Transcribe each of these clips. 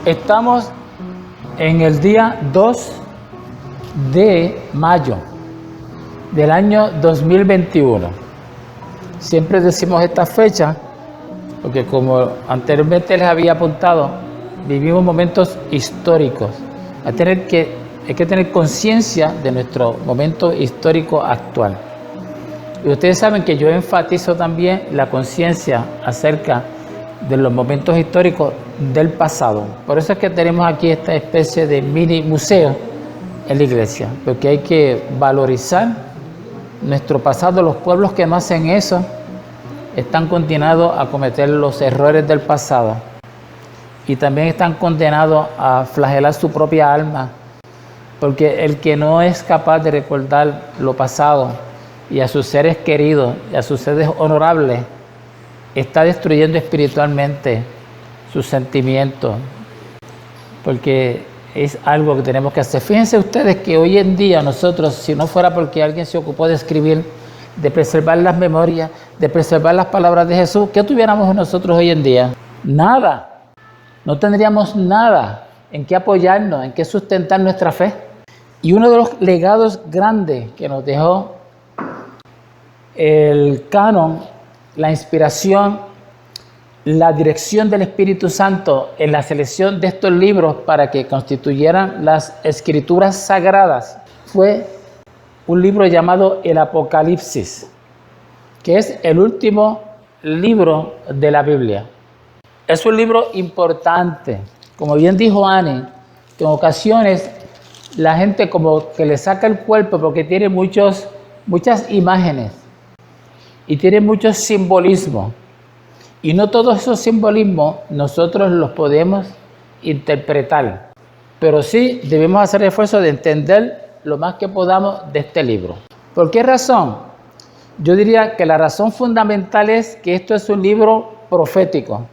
Estamos en el día 2 de mayo del año 2021. Siempre decimos esta fecha porque, como anteriormente les había apuntado, vivimos momentos históricos. Hay que tener conciencia de nuestro momento histórico actual. Y ustedes saben que yo enfatizo también la conciencia acerca de los momentos históricos del pasado. Por eso es que tenemos aquí esta especie de mini museo en la iglesia, porque hay que valorizar nuestro pasado. Los pueblos que no hacen eso están condenados a cometer los errores del pasado y también están condenados a flagelar su propia alma, porque el que no es capaz de recordar lo pasado y a sus seres queridos y a sus seres honorables está destruyendo espiritualmente sus sentimientos, porque es algo que tenemos que hacer. Fíjense ustedes que hoy en día nosotros, si no fuera porque alguien se ocupó de escribir, de preservar las memorias, de preservar las palabras de Jesús, ¿qué tuviéramos nosotros hoy en día? Nada. No tendríamos nada en qué apoyarnos, en qué sustentar nuestra fe. Y uno de los legados grandes que nos dejó el canon, la inspiración, la dirección del Espíritu Santo en la selección de estos libros para que constituyeran las escrituras sagradas, fue un libro llamado el Apocalipsis, que es el último libro de la Biblia. Es un libro importante. Como bien dijo Annie, que en ocasiones la gente como que le saca el cuerpo porque tiene muchas imágenes y tiene mucho simbolismo. Y no todos esos simbolismos nosotros los podemos interpretar, pero sí debemos hacer el esfuerzo de entender lo más que podamos de este libro. ¿Por qué razón? Yo diría que la razón fundamental es que esto es un libro profético.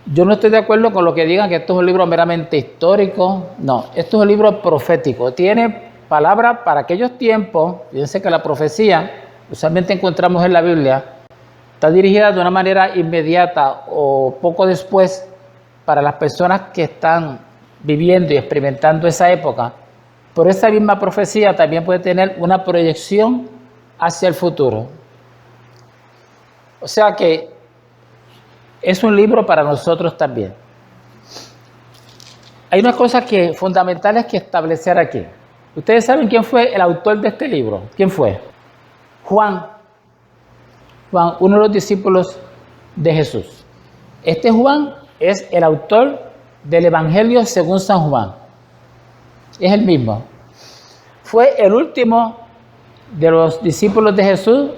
Yo no estoy de acuerdo con lo que digan que esto es un libro meramente histórico. No, esto es un libro profético. Tiene palabras para aquellos tiempos. Fíjense que la profecía, usualmente encontramos en la Biblia, está dirigida de una manera inmediata o poco después para las personas que están viviendo y experimentando esa época. Pero esa misma profecía también puede tener una proyección hacia el futuro. O sea que es un libro para nosotros también. Hay unas cosas fundamentales que establecer aquí. ¿Ustedes saben quién fue el autor de este libro? ¿Quién fue? Juan, uno de los discípulos de Jesús. Este Juan es el autor del Evangelio según San Juan. Es el mismo. Fue el último de los discípulos de Jesús,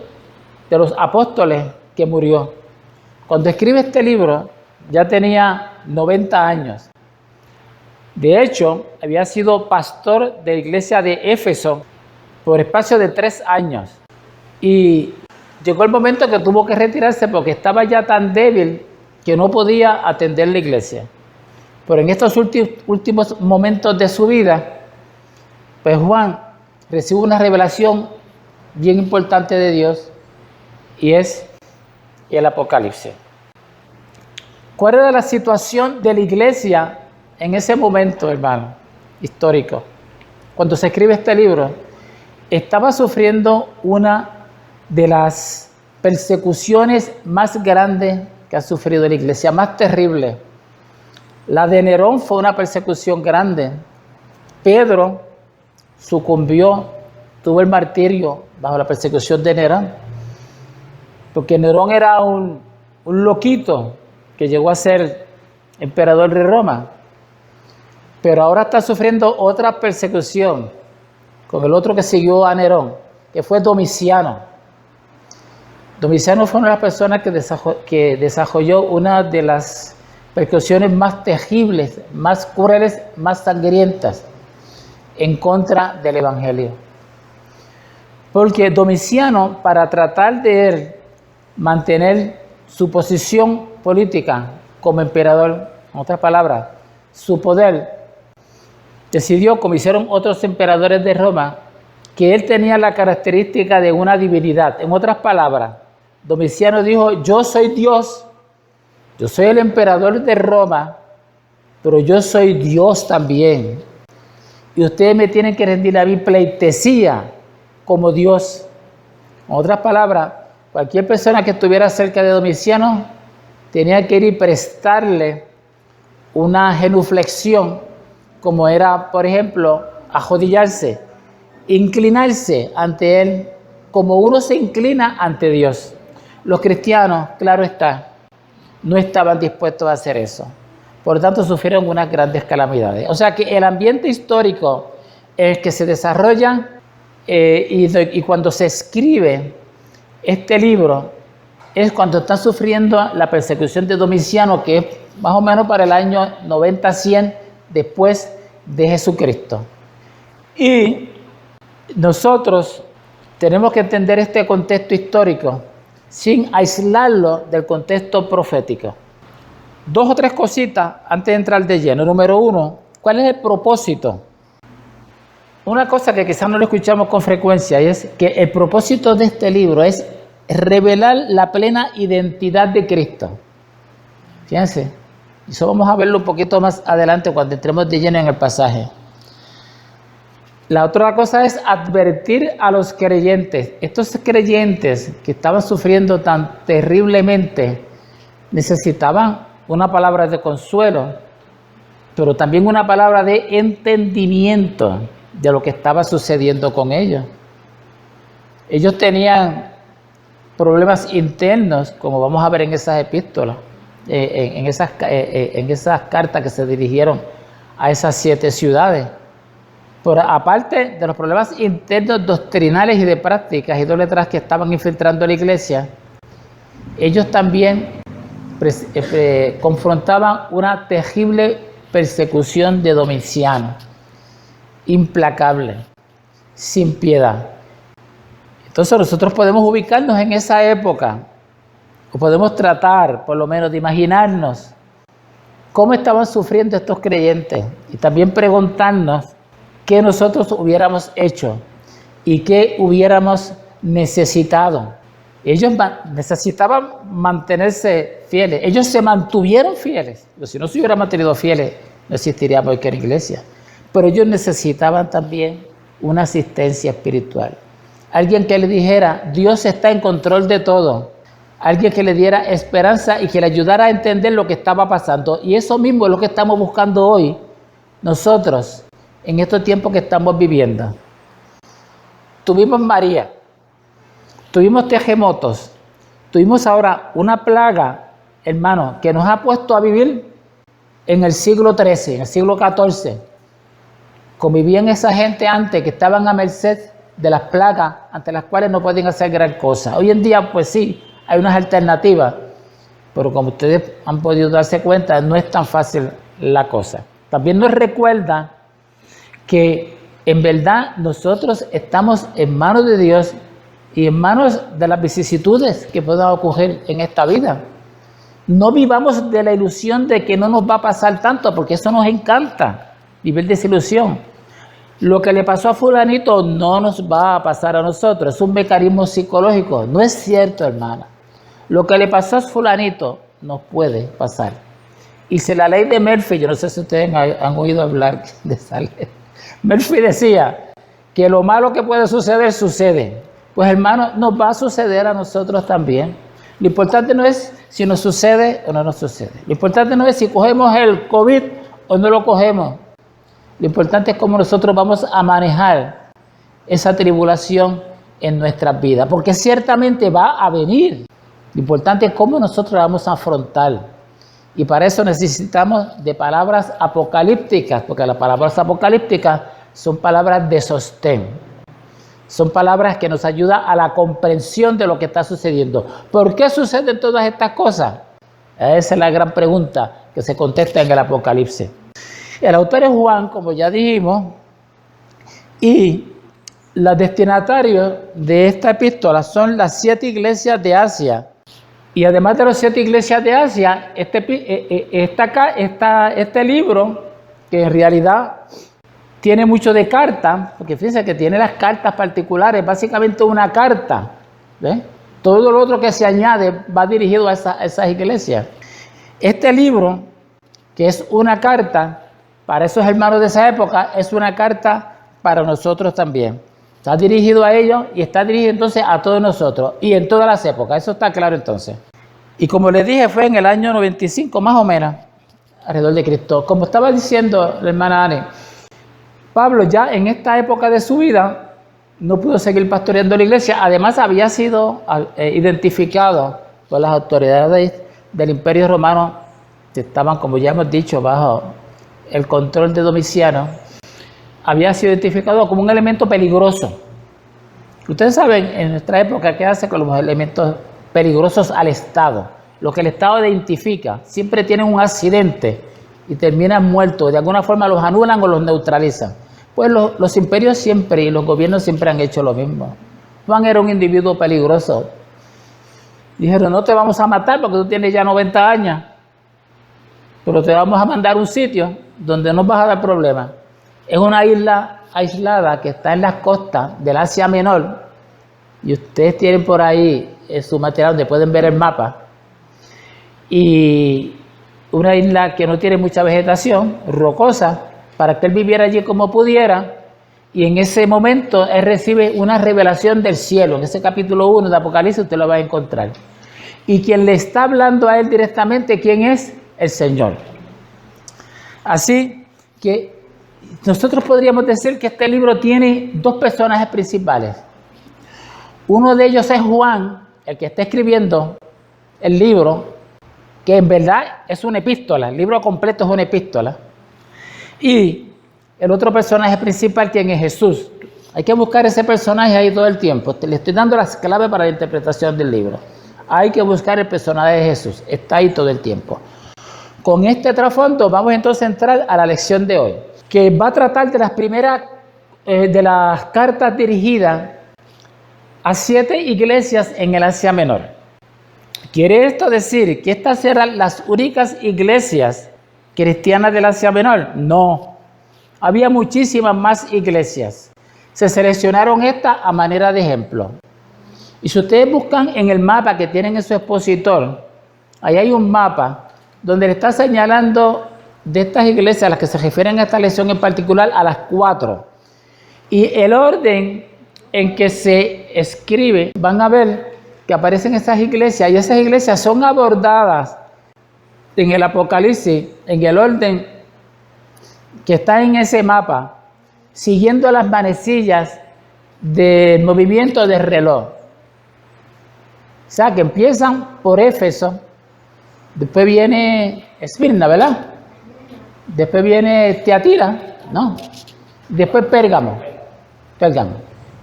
de los apóstoles, que murió. Cuando escribe este libro ya tenía 90 años. De hecho, había sido pastor de la iglesia de Éfeso por espacio de 3 años. Y llegó el momento que tuvo que retirarse porque estaba ya tan débil que no podía atender la iglesia. Pero en estos últimos momentos de su vida, pues Juan recibe una revelación bien importante de Dios y es el Apocalipsis. ¿Cuál era la situación de la iglesia en ese momento, hermano, histórico? Cuando se escribe este libro, estaba sufriendo una de las persecuciones más grandes que ha sufrido la iglesia, más terrible. La de Nerón fue una persecución grande. Pedro sucumbió, tuvo el martirio bajo la persecución de Nerón, porque Nerón era un loquito que llegó a ser emperador de Roma, pero ahora está sufriendo otra persecución con el otro que siguió a Nerón, que fue Domiciano. Domiciano fue una de las personas que desarrolló una de las persecuciones más terribles, más crueles, más sangrientas en contra del Evangelio. Porque Domiciano, para tratar de mantener su posición política como emperador, en otras palabras, su poder, decidió, como hicieron otros emperadores de Roma, que él tenía la característica de una divinidad. En otras palabras, Domiciano dijo: yo soy Dios, yo soy el emperador de Roma, pero yo soy Dios también. Y ustedes me tienen que rendir a mí pleitesía como Dios. En otras palabras, cualquier persona que estuviera cerca de Domiciano tenía que ir y prestarle una genuflexión, como era, por ejemplo, arrodillarse, inclinarse ante él, como uno se inclina ante Dios. Los cristianos, claro está, no estaban dispuestos a hacer eso. Por lo tanto, sufrieron unas grandes calamidades. O sea que el ambiente histórico en el que se desarrolla y cuando se escribe este libro es cuando está sufriendo la persecución de Domiciano, que es más o menos para el año 90-100 después de Jesucristo. Y nosotros tenemos que entender este contexto histórico sin aislarlo del contexto profético. 2 o 3 cositas antes de entrar de lleno. Número 1, ¿cuál es el propósito? Una cosa que quizás no lo escuchamos con frecuencia es que el propósito de este libro es revelar la plena identidad de Cristo. Fíjense, eso vamos a verlo un poquito más adelante cuando entremos de lleno en el pasaje. La otra cosa es advertir a los creyentes. Estos creyentes que estaban sufriendo tan terriblemente necesitaban una palabra de consuelo, pero también una palabra de entendimiento de lo que estaba sucediendo con ellos. Ellos tenían problemas internos, como vamos a ver en esas epístolas, en esas cartas que se dirigieron a esas 7 ciudades. Pero aparte de los problemas internos doctrinales y de prácticas idólatras que estaban infiltrando la iglesia, ellos también confrontaban una terrible persecución de Domiciano, implacable, sin piedad. Entonces nosotros podemos ubicarnos en esa época, o podemos tratar por lo menos de imaginarnos cómo estaban sufriendo estos creyentes y también preguntarnos qué nosotros hubiéramos hecho y qué hubiéramos necesitado. Ellos necesitaban mantenerse fieles. Ellos se mantuvieron fieles. Pero si no se hubieran mantenido fieles, no existiría hoy que la iglesia. Pero ellos necesitaban también una asistencia espiritual. Alguien que le dijera, Dios está en control de todo. Alguien que le diera esperanza y que le ayudara a entender lo que estaba pasando. Y eso mismo es lo que estamos buscando hoy nosotros en estos tiempos que estamos viviendo. Tuvimos María, tuvimos terremotos, tuvimos ahora una plaga, hermano, que nos ha puesto a vivir en el siglo XIII, en el siglo XIV. Convivían esa gente antes que estaban a merced de las plagas ante las cuales no pueden hacer gran cosa. Hoy en día, pues sí, hay unas alternativas, pero como ustedes han podido darse cuenta, no es tan fácil la cosa. También nos recuerda que en verdad nosotros estamos en manos de Dios y en manos de las vicisitudes que puedan ocurrir en esta vida. No vivamos de la ilusión de que no nos va a pasar tanto, porque eso nos encanta, vivir de esa ilusión. Lo que le pasó a fulanito no nos va a pasar a nosotros, es un mecanismo psicológico. No es cierto, hermana. Lo que le pasó a fulanito nos puede pasar. Y si la ley de Murphy, yo no sé si ustedes han oído hablar de esa ley. Murphy decía que lo malo que puede suceder, sucede. Pues hermano, nos va a suceder a nosotros también. Lo importante no es si nos sucede o no nos sucede. Lo importante no es si cogemos el COVID o no lo cogemos. Lo importante es cómo nosotros vamos a manejar esa tribulación en nuestras vidas. Porque ciertamente va a venir. Lo importante es cómo nosotros la vamos a afrontar. Y para eso necesitamos de palabras apocalípticas, porque las palabras apocalípticas son palabras de sostén. Son palabras que nos ayudan a la comprensión de lo que está sucediendo. ¿Por qué suceden todas estas cosas? Esa es la gran pregunta que se contesta en el Apocalipsis. El autor es Juan, como ya dijimos, y los destinatarios de esta epístola son las 7 iglesias de Asia. Y además de las 7 iglesias de Asia, este libro, que en realidad tiene mucho de cartas, porque fíjense que tiene las cartas particulares, básicamente una carta, ¿ves? Todo lo otro que se añade va dirigido a esas iglesias. Este libro que es una carta para esos hermanos de esa época, es una carta para nosotros también. Está dirigido a ellos y está dirigido entonces a todos nosotros y en todas las épocas, eso está claro entonces. Y como les dije, fue en el año 95 más o menos, alrededor de Cristo. Como estaba diciendo la hermana Ani, Pablo ya en esta época de su vida no pudo seguir pastoreando la iglesia, además había sido identificado por las autoridades del Imperio Romano, que estaban, como ya hemos dicho, bajo el control de Domiciano, había sido identificado como un elemento peligroso. Ustedes saben en nuestra época qué hace con los elementos peligrosos al Estado. Lo que el Estado identifica, siempre tienen un accidente y terminan muertos, de alguna forma los anulan o los neutralizan. Pues los imperios siempre y los gobiernos siempre han hecho lo mismo. Juan era un individuo peligroso. Dijeron, no te vamos a matar porque tú tienes ya 90 años, pero te vamos a mandar a un sitio donde no vas a dar problemas. Es una isla aislada que está en las costas del Asia Menor y ustedes tienen por ahí su material donde pueden ver el mapa. Y una isla que no tiene mucha vegetación, rocosa, para que él viviera allí como pudiera, y en ese momento él recibe una revelación del cielo. En ese capítulo 1 de Apocalipsis usted lo va a encontrar. Y quien le está hablando a él directamente, ¿quién es? El Señor. Así que nosotros podríamos decir que este libro tiene dos personajes principales. Uno de ellos es Juan, el que está escribiendo el libro, que en verdad es una epístola, el libro completo es una epístola. Y el otro personaje principal, quien es Jesús. Hay que buscar ese personaje ahí todo el tiempo. Le estoy dando las claves para la interpretación del libro. Hay que buscar el personaje de Jesús, está ahí todo el tiempo. Con este trasfondo vamos entonces a entrar a la lección de hoy, que va a tratar de las primeras de las cartas dirigidas a 7 iglesias en el Asia Menor. ¿Quiere esto decir que estas eran las únicas iglesias cristianas del Asia Menor? No, había muchísimas más iglesias. Se seleccionaron estas a manera de ejemplo. Y si ustedes buscan en el mapa que tienen en su expositor, ahí hay un mapa donde le está señalando de estas iglesias a las que se refieren a esta lección en particular a las 4. Y el orden en que se escribe, van a ver que aparecen esas iglesias y esas iglesias son abordadas en el Apocalipsis, en el orden que está en ese mapa, siguiendo las manecillas del movimiento del reloj. O sea, que empiezan por Éfeso, después viene Esmirna, ¿verdad? Después viene Tiatira, ¿no? Después Pérgamo.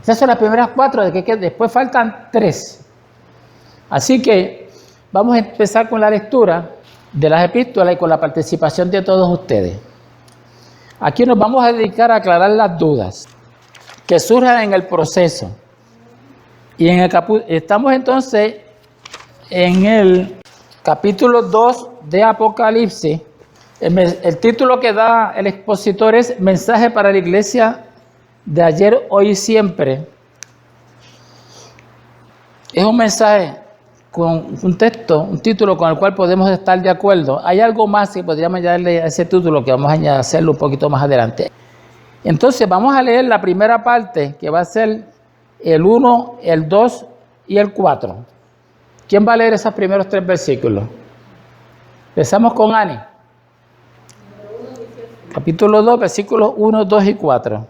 Esas son las primeras 4, de que después faltan 3. Así que vamos a empezar con la lectura de las epístolas y con la participación de todos ustedes. Aquí nos vamos a dedicar a aclarar las dudas que surjan en el proceso. Y estamos entonces en el capítulo 2 de Apocalipsis. El título que da el expositor es Mensaje para la iglesia de ayer, hoy y siempre. Es un mensaje con un texto, un título con el cual podemos estar de acuerdo. Hay algo más que podríamos darle a ese título que vamos a hacerlo un poquito más adelante. Entonces vamos a leer la primera parte, que va a ser el 1, el 2 y el 4. ¿Quién va a leer esos primeros 3 versículos? Empezamos con Ani. Capítulo 2, versículos 1, 2 y 4.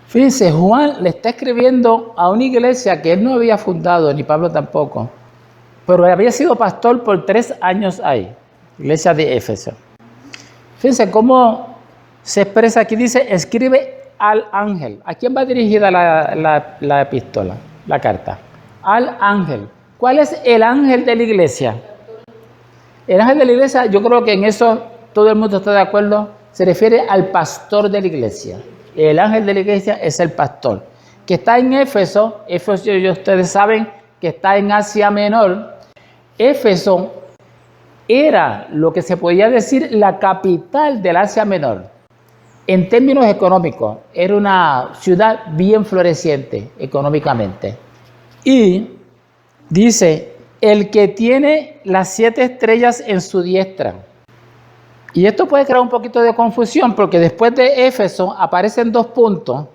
Fíjense, Juan le está escribiendo a una iglesia que él no había fundado, ni Pablo tampoco, pero había sido pastor por 3 años ahí, iglesia de Éfeso. Fíjense cómo se expresa aquí, dice, escribe al ángel. ¿A quién va dirigida la epístola, la carta? Al ángel. ¿Cuál es el ángel de la iglesia? El ángel de la iglesia, yo creo que en eso todo el mundo está de acuerdo, se refiere al pastor de la iglesia. El ángel de la iglesia es el pastor, que está en Éfeso. Éfeso, ustedes saben que está en Asia Menor. Éfeso era lo que se podía decir la capital del Asia Menor. En términos económicos, era una ciudad bien floreciente económicamente. Y dice el que tiene las 7 estrellas en su diestra. Y esto puede crear un poquito de confusión porque después de Éfeso aparecen 2 puntos.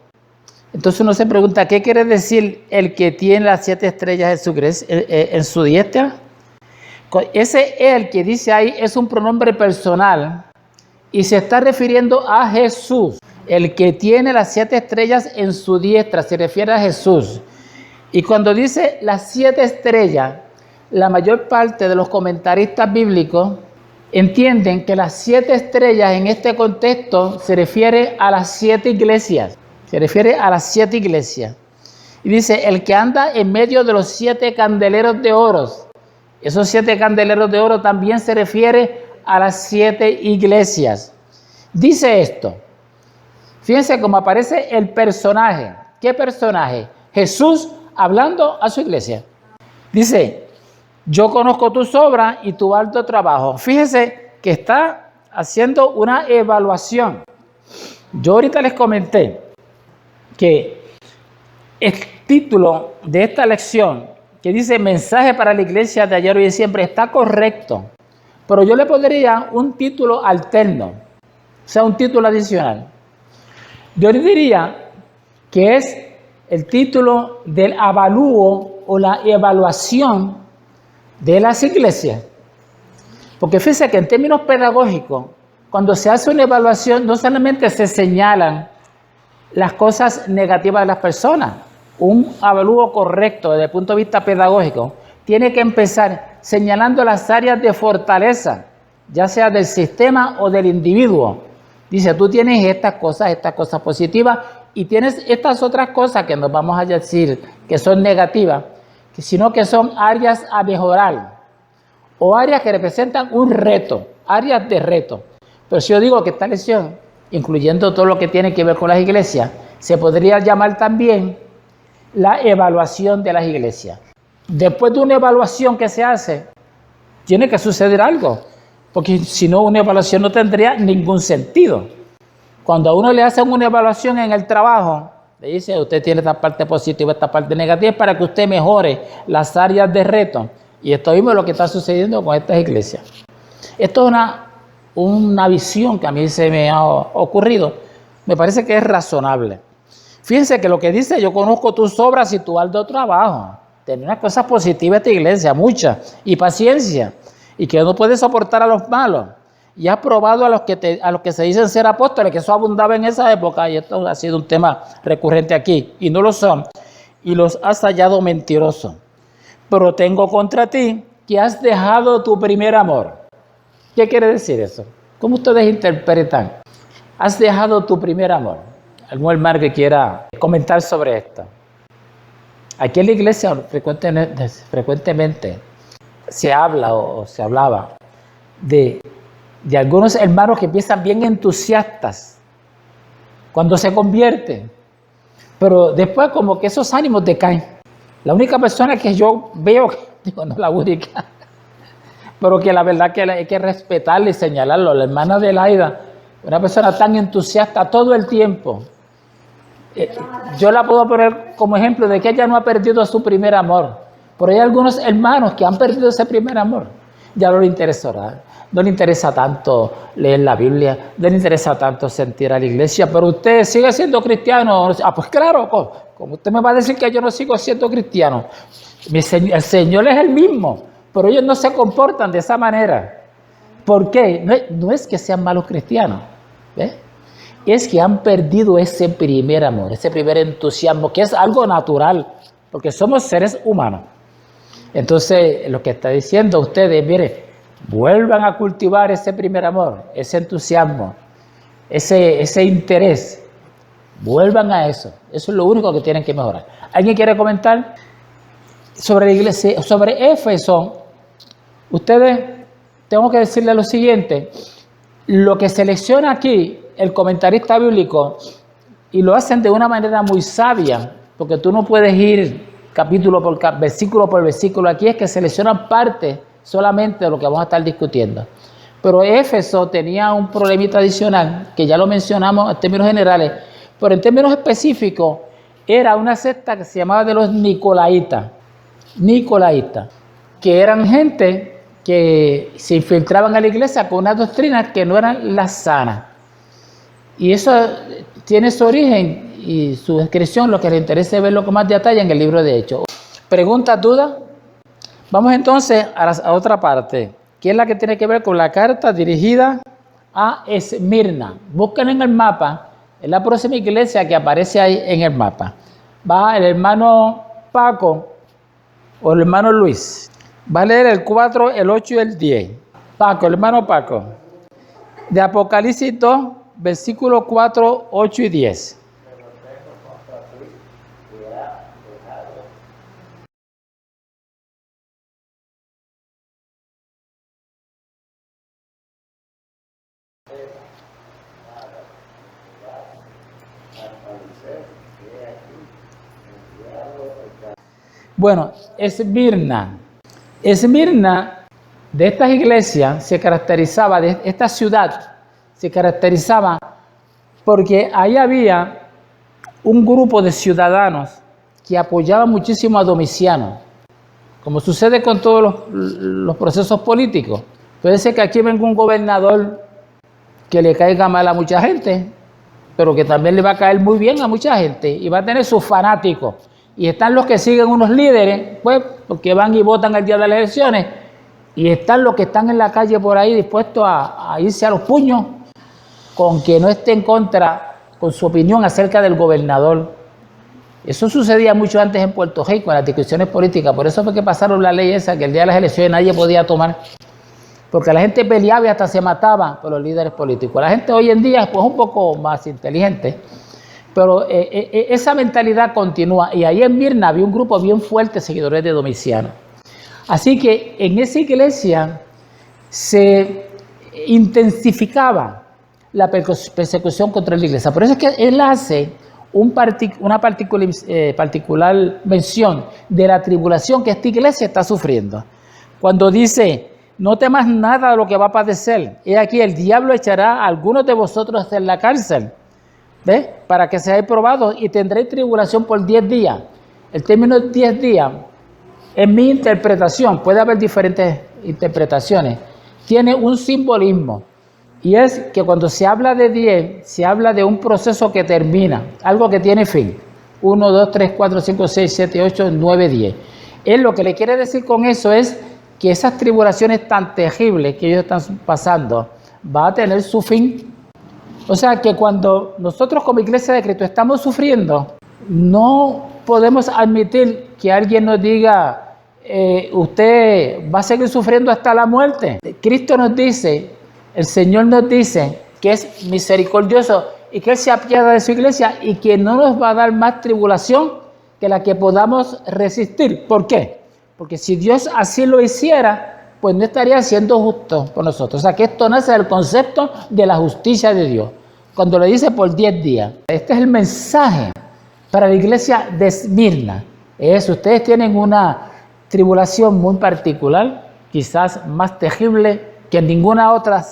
Entonces uno se pregunta, ¿qué quiere decir el que tiene las 7 estrellas en su diestra? Ese el que dice ahí es un pronombre personal y se está refiriendo a Jesús. El que tiene las 7 estrellas en su diestra se refiere a Jesús. Y cuando dice las 7 estrellas, la mayor parte de los comentaristas bíblicos entienden que las 7 estrellas en este contexto se refiere a las 7 iglesias. Se refiere a las 7 iglesias. Y dice, el que anda en medio de los 7 candeleros de oro. Esos 7 candeleros de oro también se refiere a las 7 iglesias. Dice esto. Fíjense cómo aparece el personaje. ¿Qué personaje? Jesús hablando a su iglesia. Dice, yo conozco tus obras y tu alto trabajo. Fíjense que está haciendo una evaluación. Yo ahorita les comenté que el título de esta lección, que dice mensaje para la iglesia de ayer, hoy y siempre, está correcto. Pero yo le pondría un título alterno, o sea, un título adicional. Yo le diría que es el título del avalúo o la evaluación de las iglesias. Porque fíjense que en términos pedagógicos, cuando se hace una evaluación, no solamente se señalan las cosas negativas de las personas. Un avalúo correcto desde el punto de vista pedagógico tiene que empezar señalando las áreas de fortaleza, ya sea del sistema o del individuo. Dice, tú tienes estas cosas positivas y tienes estas otras cosas que nos vamos a decir que son negativas, sino que son áreas a mejorar o áreas que representan un reto, áreas de reto. Pero si yo digo que esta lección, incluyendo todo lo que tiene que ver con las iglesias, se podría llamar también la evaluación de las iglesias. Después de una evaluación que se hace, tiene que suceder algo, porque si no, una evaluación no tendría ningún sentido. Cuando a uno le hacen una evaluación en el trabajo, le dice, usted tiene esta parte positiva, esta parte negativa, para que usted mejore las áreas de reto. Y esto mismo es lo que está sucediendo con estas iglesias. Esto es una visión que a mí se me ha ocurrido. Me parece que es razonable. Fíjense que lo que dice, yo conozco tus obras y tu arduo trabajo. Tiene unas cosas positivas esta iglesia, muchas, y paciencia, y que no puede soportar a los malos. Y has probado a los que se dicen ser apóstoles, que eso abundaba en esa época, y esto ha sido un tema recurrente aquí, y no lo son, y los has hallado mentirosos. Pero tengo contra ti que has dejado tu primer amor. ¿Qué quiere decir eso? ¿Cómo ustedes interpretan? Has dejado tu primer amor. ¿Algún hermano que quiera comentar sobre esto? Aquí en la iglesia frecuentemente se habla o se hablaba de algunos hermanos que empiezan bien entusiastas cuando se convierten, pero después como que esos ánimos decaen. La única persona que yo veo, digo, no la única, pero que la verdad que hay que respetarle y señalarlo, la hermana Adelaida, una persona tan entusiasta todo el tiempo. Yo la puedo poner como ejemplo de que ella no ha perdido su primer amor, pero hay algunos hermanos que han perdido ese primer amor. Ya no le interesa orar, no le interesa tanto leer la Biblia, no le interesa tanto sentir a la iglesia, pero usted sigue siendo cristiano. Ah, pues claro, como usted me va a decir que yo no sigo siendo cristiano. El Señor es el mismo, pero ellos no se comportan de esa manera. ¿Por qué? No es que sean malos cristianos, ¿ves? Es que han perdido ese primer amor, ese primer entusiasmo, que es algo natural, porque somos seres humanos. Entonces, lo que está diciendo ustedes, mire, vuelvan a cultivar ese primer amor, ese entusiasmo, ese interés. Vuelvan a eso. Eso es lo único que tienen que mejorar. ¿Alguien quiere comentar sobre la iglesia, sobre Éfeso? Ustedes, tengo que decirles lo siguiente. Lo que selecciona aquí el comentarista bíblico, y lo hacen de una manera muy sabia, porque tú no puedes ir versículo por versículo. Aquí es que seleccionan parte solamente de lo que vamos a estar discutiendo. Pero Éfeso tenía un problemita adicional, que ya lo mencionamos en términos generales, pero en términos específicos, era una secta que se llamaba de los Nicolaitas. que eran gente que se infiltraban a la iglesia con unas doctrinas que no eran las sanas. Y eso tiene su origen y su descripción, lo que les interesa verlo con más detalle en el libro de Hechos. ¿Preguntas, dudas? Vamos entonces a otra parte, que es la que tiene que ver con la carta dirigida a Esmirna. Busquen en el mapa, es la próxima iglesia que aparece ahí en el mapa. Va el hermano Paco o el hermano Luis. Va a leer el 4, el 8 y el 10. Paco, el hermano Paco. De Apocalipsis 2, versículos 4, 8 y 10. Bueno, Esmirna, de estas iglesias se caracterizaba, de esta ciudad se caracterizaba porque ahí había un grupo de ciudadanos que apoyaban muchísimo a Domiciano, como sucede con todos los procesos políticos. Puede ser que aquí venga un gobernador que le caiga mal a mucha gente, pero que también le va a caer muy bien a mucha gente y va a tener sus fanáticos. Y están los que siguen unos líderes, pues, porque van y votan el día de las elecciones, y están los que están en la calle por ahí dispuestos a irse a los puños con que no esté en contra con su opinión acerca del gobernador. Eso sucedía mucho antes en Puerto Rico, en las discusiones políticas. Por eso fue que pasaron la ley esa, que el día de las elecciones nadie podía tomar, porque la gente peleaba y hasta se mataba por los líderes políticos. La gente hoy en día es pues un poco más inteligente, pero esa mentalidad continúa. Y ahí en Mirna había un grupo bien fuerte de seguidores de Domiciano. Así que en esa iglesia se intensificaba la persecución contra la iglesia. Por eso es que él hace una particular mención de la tribulación que esta iglesia está sufriendo. Cuando dice: no temas nada de lo que va a padecer. He aquí, el diablo echará a algunos de vosotros en la cárcel, ¿ves? Para que seáis probados y tendréis tribulación por 10 días. El término 10 días, en mi interpretación, puede haber diferentes interpretaciones, tiene un simbolismo. Y es que cuando se habla de 10, se habla de un proceso que termina, algo que tiene fin. 1, 2, 3, 4, 5, 6, 7, 8, 9, 10. Él lo que le quiere decir con eso es que esas tribulaciones tan terribles que ellos están pasando va a tener su fin. O sea que cuando nosotros como Iglesia de Cristo estamos sufriendo, no podemos admitir que alguien nos diga: usted va a seguir sufriendo hasta la muerte. Cristo nos dice, el Señor nos dice que es misericordioso y que Él se apiada de su iglesia y que no nos va a dar más tribulación que la que podamos resistir. ¿Por qué? Porque si Dios así lo hiciera, pues no estaría siendo justo por nosotros. O sea que esto nace del concepto de la justicia de Dios. Cuando le dice por 10 días, este es el mensaje para la iglesia de Esmirna. Ustedes tienen una tribulación muy particular, quizás más terrible que en ninguna otra,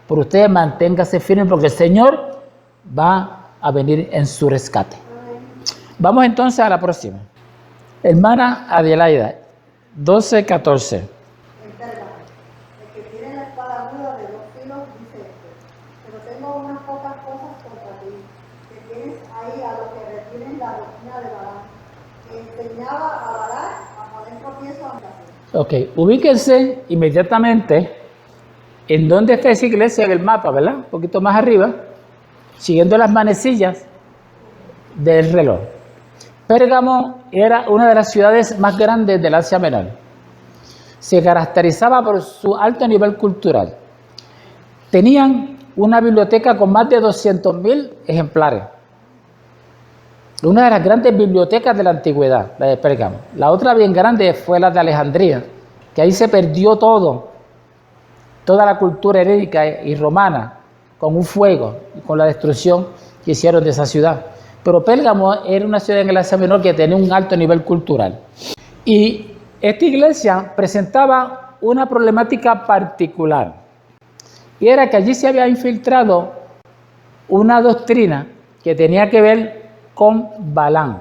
pero ustedes manténganse firmes porque el Señor va a venir en su rescate. Vamos entonces a la próxima. Hermana Adelaida, 12, 14. El que tiene la espada aguda de 2 filos dice esto: pero tengo unas pocas cosas contra ti, que tienes ahí a los que retienen la doctrina de Balaam, que enseñaba a Balac a poner tropiezo a la fe. Ok, ubíquense inmediatamente en dónde está esa iglesia en el mapa, ¿verdad? Un poquito más arriba, siguiendo las manecillas del reloj. Pérgamo era una de las ciudades más grandes del Asia Menor. Se caracterizaba por su alto nivel cultural. Tenían una biblioteca con más de 200.000 ejemplares. Una de las grandes bibliotecas de la antigüedad, la de Pérgamo. La otra bien grande fue la de Alejandría, que ahí se perdió toda la cultura helénica y romana, con un fuego y con la destrucción que hicieron de esa ciudad. Pero Pérgamo era una ciudad en el Asia Menor que tenía un alto nivel cultural. Y esta iglesia presentaba una problemática particular. Y era que allí se había infiltrado una doctrina que tenía que ver con Balaam.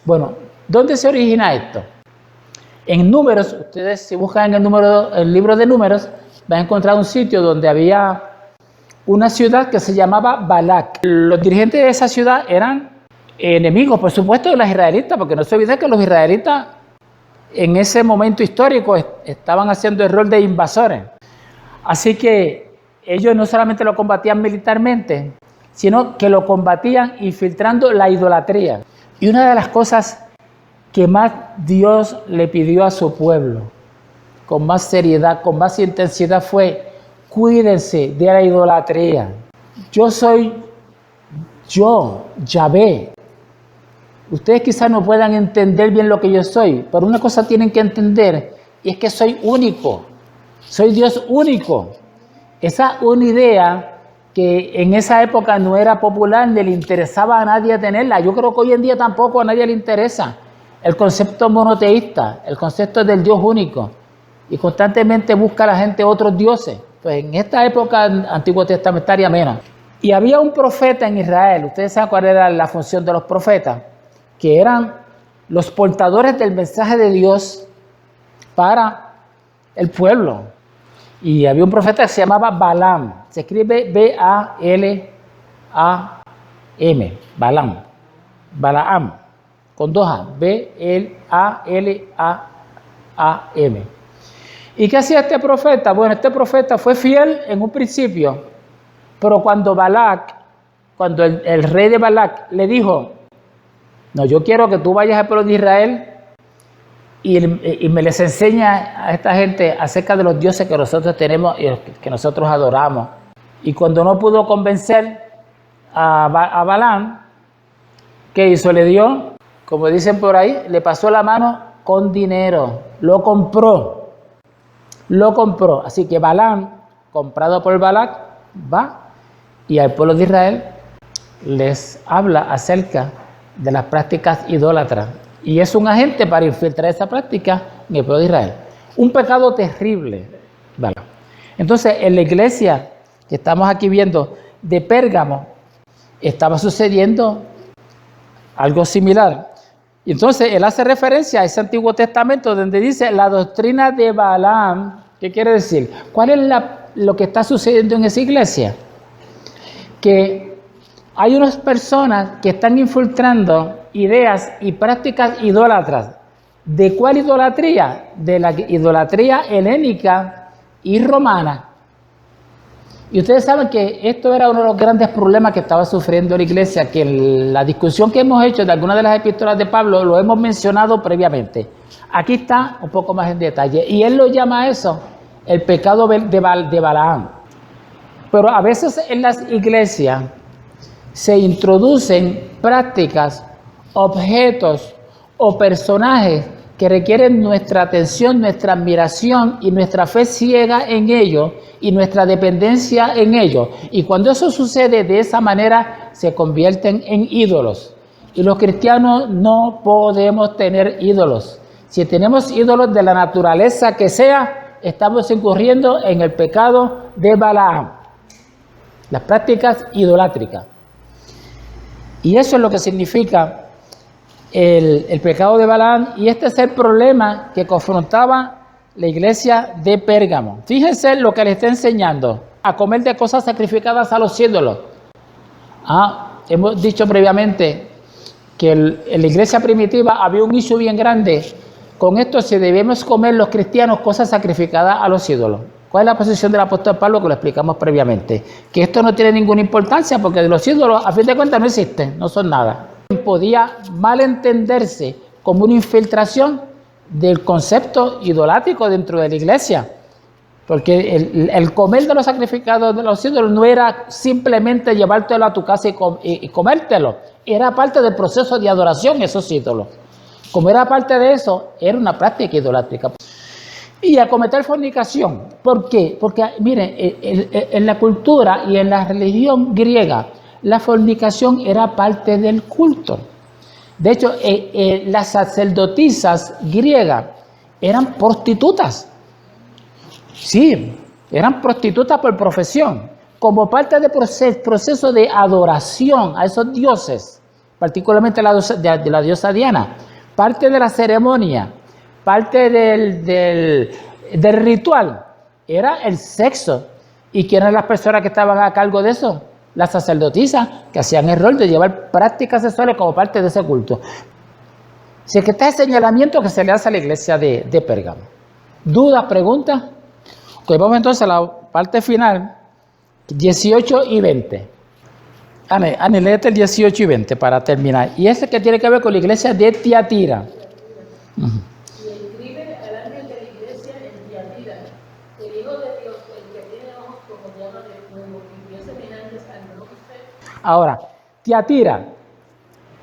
Bueno, ¿dónde se origina esto? En Números, ustedes si buscan en el libro de Números, van a encontrar un sitio donde había una ciudad que se llamaba Balac. Los dirigentes de esa ciudad eran enemigos, por supuesto, de los israelitas, porque no se olviden que los israelitas en ese momento histórico estaban haciendo el rol de invasores. Así que ellos no solamente lo combatían militarmente, sino que lo combatían infiltrando la idolatría. Y una de las cosas que más Dios le pidió a su pueblo, con más seriedad, con más intensidad, fue: cuídense de la idolatría. Yo soy Yahvé. Ustedes quizás no puedan entender bien lo que yo soy, pero una cosa tienen que entender, y es que soy único. Soy Dios único. Esa es una idea que en esa época no era popular, ni le interesaba a nadie tenerla. Yo creo que hoy en día tampoco a nadie le interesa el concepto monoteísta, el concepto del Dios único. Y constantemente busca a la gente otros dioses. Pues en esta época antiguo testamentaria menos. Y había un profeta en Israel. Ustedes saben cuál era la función de los profetas, que eran los portadores del mensaje de Dios para el pueblo. Y había un profeta que se llamaba Balaam. Se escribe B-A-L-A-M. Balaam. Con 2 A. B-L-A-L-A-A-M. ¿Y qué hacía este profeta? Bueno, este profeta fue fiel en un principio, pero cuando el rey de Balac le dijo: no, yo quiero que tú vayas al pueblo de Israel y me les enseña a esta gente acerca de los dioses que nosotros tenemos y que nosotros adoramos. Y cuando no pudo convencer a Balaam, ¿qué hizo? Le dio, como dicen por ahí, le pasó la mano con dinero, lo compró. Así que Balaam, comprado por Balac, va y al pueblo de Israel les habla acerca de las prácticas idólatras. Y es un agente para infiltrar esa práctica en el pueblo de Israel. Un pecado terrible. ¿Vale? Entonces, en la iglesia que estamos aquí viendo de Pérgamo, estaba sucediendo algo similar. Y entonces, él hace referencia a ese Antiguo Testamento donde dice la doctrina de Balaam. ¿Qué quiere decir? ¿Cuál es lo que está sucediendo en esa iglesia? Que hay unas personas que están infiltrando ideas y prácticas idólatras. ¿De cuál idolatría? De la idolatría helénica y romana. Y ustedes saben que esto era uno de los grandes problemas que estaba sufriendo la iglesia, que en la discusión que hemos hecho de algunas de las epístolas de Pablo lo hemos mencionado previamente. Aquí está un poco más en detalle. Y él lo llama a eso el pecado de Balaam. Pero a veces en las iglesias se introducen prácticas, objetos o personajes que requieren nuestra atención, nuestra admiración y nuestra fe ciega en ellos y nuestra dependencia en ellos. Y cuando eso sucede de esa manera, se convierten en ídolos. Y los cristianos no podemos tener ídolos. Si tenemos ídolos de la naturaleza que sea, estamos incurriendo en el pecado de Balaam. Las prácticas idolátricas. Y eso es lo que significa el pecado de Balaam, y este es el problema que confrontaba la iglesia de Pérgamo. Fíjense lo que le está enseñando: a comer de cosas sacrificadas a los ídolos. Hemos dicho previamente que en la iglesia primitiva había un issue bien grande con esto, si debemos comer los cristianos cosas sacrificadas a los ídolos. ¿Cuál es la posición del apóstol Pablo? Que lo explicamos previamente, que esto no tiene ninguna importancia porque los ídolos a fin de cuentas no existen, no son nada. Podía malentenderse como una infiltración del concepto idolátrico dentro de la iglesia, porque el comer de los sacrificados de los ídolos no era simplemente llevártelo a tu casa y comértelo, era parte del proceso de adoración esos ídolos. Como era parte de eso, era una práctica idolátrica. Y a cometer fornicación. ¿Por qué? Porque, miren, en la cultura y en la religión griega, la fornicación era parte del culto. De hecho, las sacerdotisas griegas eran prostitutas. Sí, eran prostitutas por profesión, como parte del proceso de adoración a esos dioses, particularmente de la diosa Diana. Parte de la ceremonia parte del ritual era el sexo. ¿Y quiénes eran las personas que estaban a cargo de eso? Las sacerdotisas, que hacían el rol de llevar prácticas sexuales como parte de ese culto. Así que este es el señalamiento que se le hace a la iglesia de Pérgamo. ¿Dudas, preguntas? Ok, vamos entonces a la parte final, 18 y 20. Ani, léete el 18 y 20 para terminar. Y ese que tiene que ver con la iglesia de Tiatira. Y escribe al ángel de la iglesia en Tiatira, el Hijo de Dios, el que tiene ojos como llama de fuego y pies semejantes al bronce. Ahora, Tiatira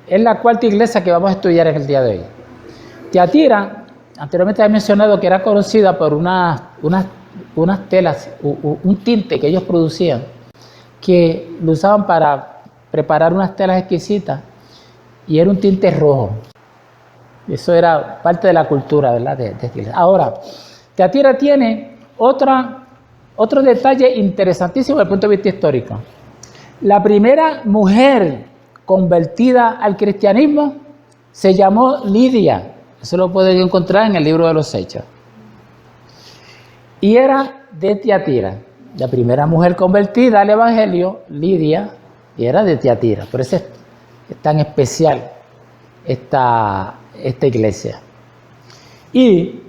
es la cuarta iglesia que vamos a estudiar en el día de hoy. Tiatira, anteriormente he mencionado que era conocida por unas telas, un tinte que ellos producían, que lo usaban para preparar unas telas exquisitas, y era un tinte rojo. Eso era parte de la cultura, ¿verdad? de esta iglesia. Ahora, Tiatira tiene otro detalle interesantísimo desde el punto de vista histórico. La primera mujer convertida al cristianismo se llamó Lidia. Eso lo pueden encontrar en el libro de los Hechos. Y era de Tiatira. La primera mujer convertida al evangelio, Lidia, y era de Tiatira. Por eso es tan especial esta iglesia. Y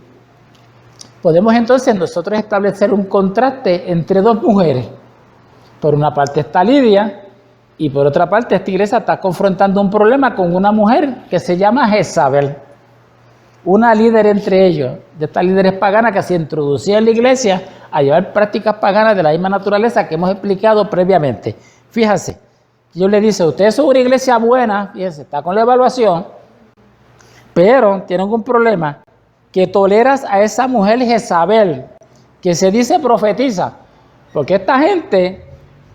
podemos entonces nosotros establecer un contraste entre dos mujeres. Por una parte está Lidia, y por otra parte esta iglesia está confrontando un problema con una mujer que se llama Jezabel, una líder entre ellos, de estas líderes paganas que se introducía en la iglesia a llevar prácticas paganas de la misma naturaleza que hemos explicado previamente. Fíjense, Dios le dice, ustedes son una iglesia buena, fíjense, está con la evaluación, pero tienen un problema, que toleras a esa mujer Jezabel, que se dice profetiza, porque esta gente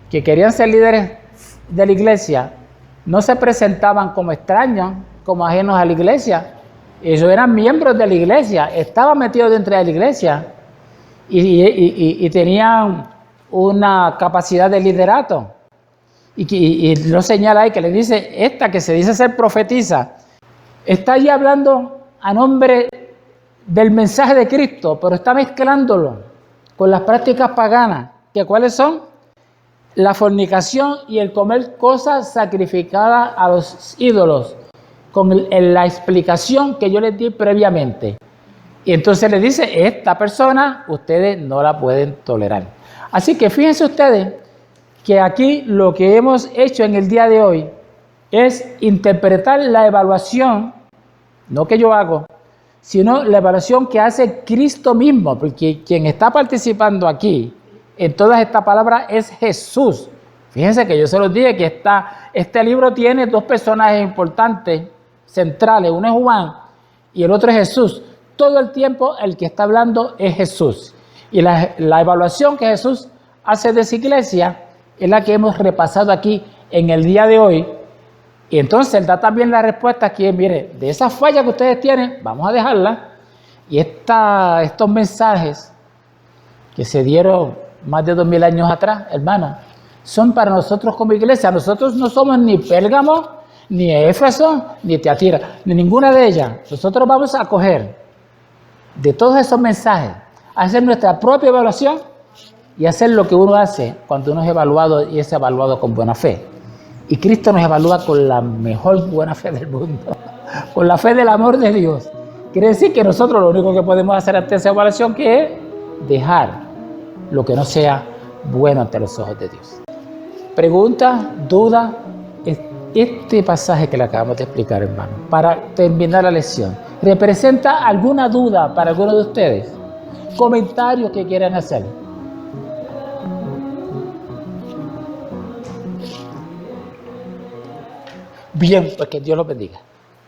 que querían ser líderes de la iglesia no se presentaban como extraños, como ajenos a la iglesia. Ellos eran miembros de la iglesia, estaban metidos dentro de la iglesia y tenían una capacidad de liderato. Y lo señala ahí, que le dice, esta que se dice ser profetiza, está allí hablando a nombre del mensaje de Cristo, pero está mezclándolo con las prácticas paganas, que ¿cuáles son? La fornicación y el comer cosas sacrificadas a los ídolos, con la explicación que yo les di previamente. Y entonces le dice, esta persona ustedes no la pueden tolerar. Así que fíjense ustedes que aquí lo que hemos hecho en el día de hoy es interpretar la evaluación, no que yo hago, sino la evaluación que hace Cristo mismo, porque quien está participando aquí en todas estas palabras es Jesús. Fíjense que yo se los dije que este libro tiene dos personajes importantes, centrales, uno es Juan y el otro es Jesús. Todo el tiempo el que está hablando es Jesús. Y la evaluación que Jesús hace de esa iglesia es la que hemos repasado aquí en el día de hoy. Y entonces él da también la respuesta aquí, mire, de esas fallas que ustedes tienen, vamos a dejarlas. Y estos mensajes que se dieron más de 2000 años atrás, hermana, son para nosotros como iglesia. Nosotros no somos ni Pérgamo, ni Éfeso, ni Tiatira, ni ninguna de ellas. Nosotros vamos a coger de todos esos mensajes, hacer nuestra propia evaluación y hacer lo que uno hace cuando uno es evaluado y es evaluado con buena fe. Y Cristo nos evalúa con la mejor buena fe del mundo, con la fe del amor de Dios. Quiere decir que nosotros lo único que podemos hacer ante esa evaluación que es dejar lo que no sea bueno ante los ojos de Dios. Pregunta, duda, este pasaje que le acabamos de explicar, hermano, para terminar la lección, ¿representa alguna duda para alguno de ustedes? Comentarios que quieran hacer. Bien, pues que Dios los bendiga.